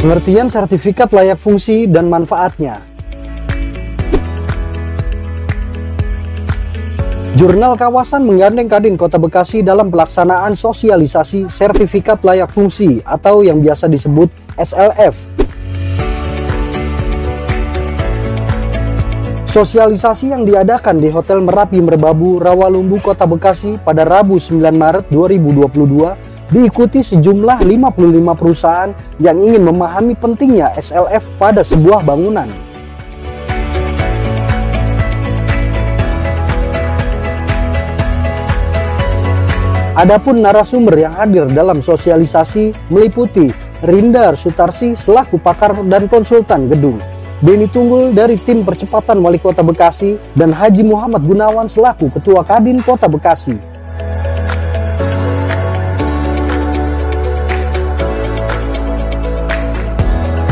Pengertian sertifikat layak fungsi dan manfaatnya. Jurnal Kawasan menggandeng Kadin Kota Bekasi dalam pelaksanaan sosialisasi sertifikat layak fungsi atau yang biasa disebut SLF. Sosialisasi yang diadakan di Hotel Merapi Merbabu, Rawalumbu, Kota Bekasi pada Rabu 9 Maret 2022 diikuti sejumlah 55 perusahaan yang ingin memahami pentingnya SLF pada sebuah bangunan. Adapun narasumber yang hadir dalam sosialisasi meliputi Rindar Sutarsi selaku pakar dan konsultan gedung, Denny Tunggul dari tim percepatan Wali Kota Bekasi, dan Haji Muhammad Gunawan selaku Ketua Kadin Kota Bekasi.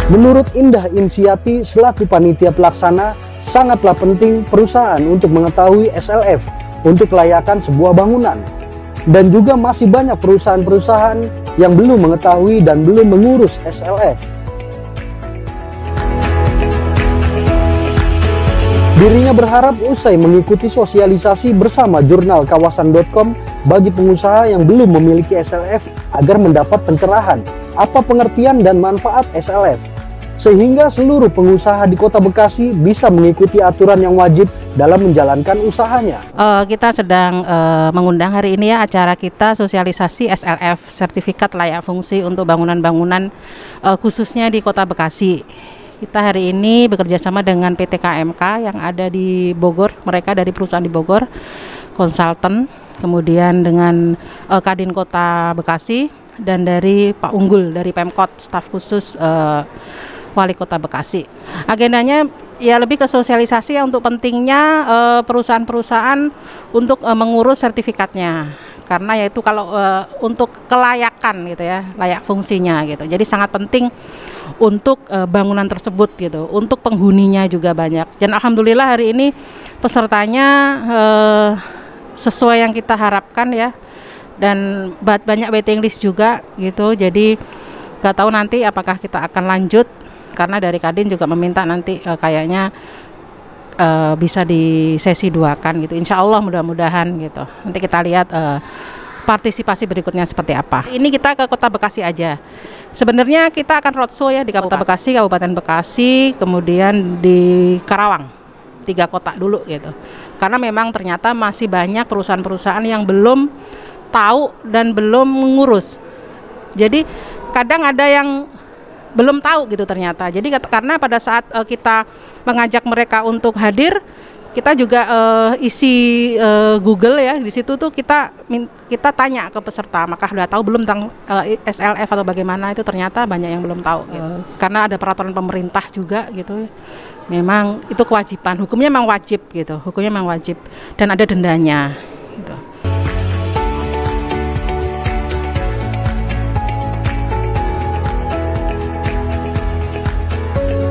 Menurut Indah Insiati selaku panitia pelaksana, sangatlah penting perusahaan untuk mengetahui SLF untuk kelayakan sebuah bangunan. Dan juga masih banyak perusahaan-perusahaan yang belum mengetahui dan belum mengurus SLF. Dirinya berharap usai mengikuti sosialisasi bersama jurnal kawasan.com bagi pengusaha yang belum memiliki SLF agar mendapat pencerahan apa pengertian dan manfaat SLF. Sehingga seluruh pengusaha di Kota Bekasi bisa mengikuti aturan yang wajib dalam menjalankan usahanya. Kita sedang mengundang hari ini ya acara kita sosialisasi SLF, sertifikat layak fungsi untuk bangunan-bangunan khususnya di Kota Bekasi. Kita hari ini bekerja sama dengan PT KMK yang ada di Bogor, mereka dari perusahaan di Bogor, konsultan, kemudian dengan Kadin Kota Bekasi, dan dari Pak Unggul dari Pemkot, staf khusus Wali Kota Bekasi. Agendanya ya lebih ke sosialisasi ya, untuk pentingnya perusahaan-perusahaan untuk mengurus sertifikatnya, karena yaitu kalau untuk kelayakan gitu ya, layak fungsinya gitu. Jadi sangat penting untuk bangunan tersebut gitu, untuk penghuninya juga banyak. Dan alhamdulillah hari ini pesertanya sesuai yang kita harapkan ya, dan banyak waiting list juga gitu. Jadi nggak tahu nanti apakah kita akan lanjut, karena dari Kadin juga meminta nanti kayaknya bisa di sesi 2 kan gitu. Insya Allah mudah-mudahan gitu. Nanti kita lihat partisipasi berikutnya seperti apa. Ini kita ke Kota Bekasi aja. Sebenarnya kita akan roadshow ya di Kota Bekasi, Kabupaten Bekasi, kemudian di Karawang, 3 kota dulu gitu. Karena memang ternyata masih banyak perusahaan-perusahaan yang belum tahu dan belum mengurus. Jadi kadang ada yang belum tahu gitu ternyata. Jadi karena pada saat kita mengajak mereka untuk hadir, kita juga isi Google ya, di situ tuh kita tanya ke peserta, maka sudah tahu belum tentang SLF atau bagaimana, itu ternyata banyak yang belum tahu gitu. Karena ada peraturan pemerintah juga gitu. Memang itu kewajiban, hukumnya memang wajib gitu. Hukumnya memang wajib dan ada dendanya gitu.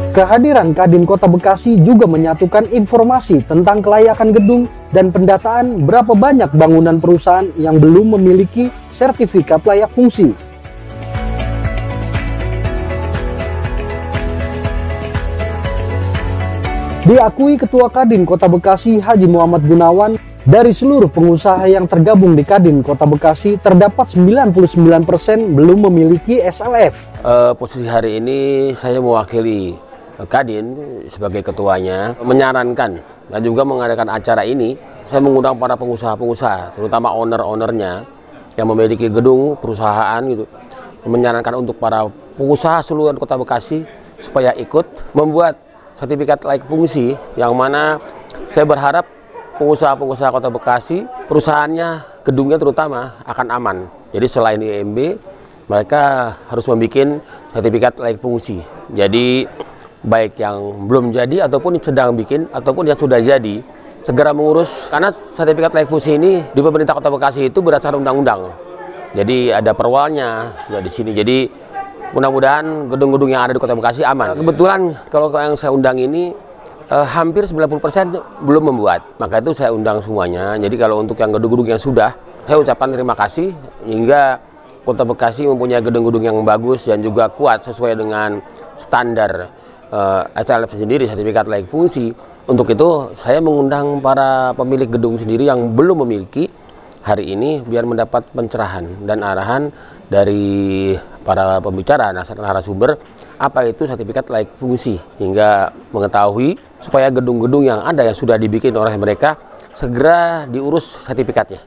Kehadiran Kadin Kota Bekasi juga menyatukan informasi tentang kelayakan gedung dan pendataan berapa banyak bangunan perusahaan yang belum memiliki sertifikat layak fungsi. Diakui Ketua Kadin Kota Bekasi Haji Muhammad Gunawan, dari seluruh pengusaha yang tergabung di Kadin Kota Bekasi terdapat 99% belum memiliki SLF. Posisi hari ini saya mewakili Kadin sebagai ketuanya menyarankan dan juga mengadakan acara ini. Saya mengundang para pengusaha-pengusaha, terutama owner-ownernya yang memiliki gedung perusahaan gitu, menyarankan untuk para pengusaha seluruh Kota Bekasi supaya ikut membuat sertifikat layak fungsi, yang mana saya berharap pengusaha-pengusaha Kota Bekasi, perusahaannya, gedungnya terutama akan aman. Jadi selain IMB, mereka harus membuat sertifikat layak fungsi. Jadi baik yang belum jadi ataupun sedang bikin ataupun yang sudah jadi, segera mengurus, karena sertifikat layak fungsi ini di pemerintah Kota Bekasi itu berdasar undang-undang. Jadi ada perwalnya sudah di sini. Jadi mudah-mudahan gedung-gedung yang ada di Kota Bekasi aman. Kebetulan kalau yang saya undang ini hampir 90% belum membuat, maka itu saya undang semuanya. Jadi kalau untuk yang gedung-gedung yang sudah, saya ucapkan terima kasih, hingga Kota Bekasi mempunyai gedung-gedung yang bagus dan juga kuat sesuai dengan standar SLF sendiri, sertifikat layak fungsi. Untuk itu saya mengundang para pemilik gedung sendiri yang belum memiliki hari ini biar mendapat pencerahan dan arahan dari para pembicara, narasumber, apa itu sertifikat layak fungsi, hingga mengetahui supaya gedung-gedung yang ada yang sudah dibikin oleh mereka segera diurus sertifikatnya.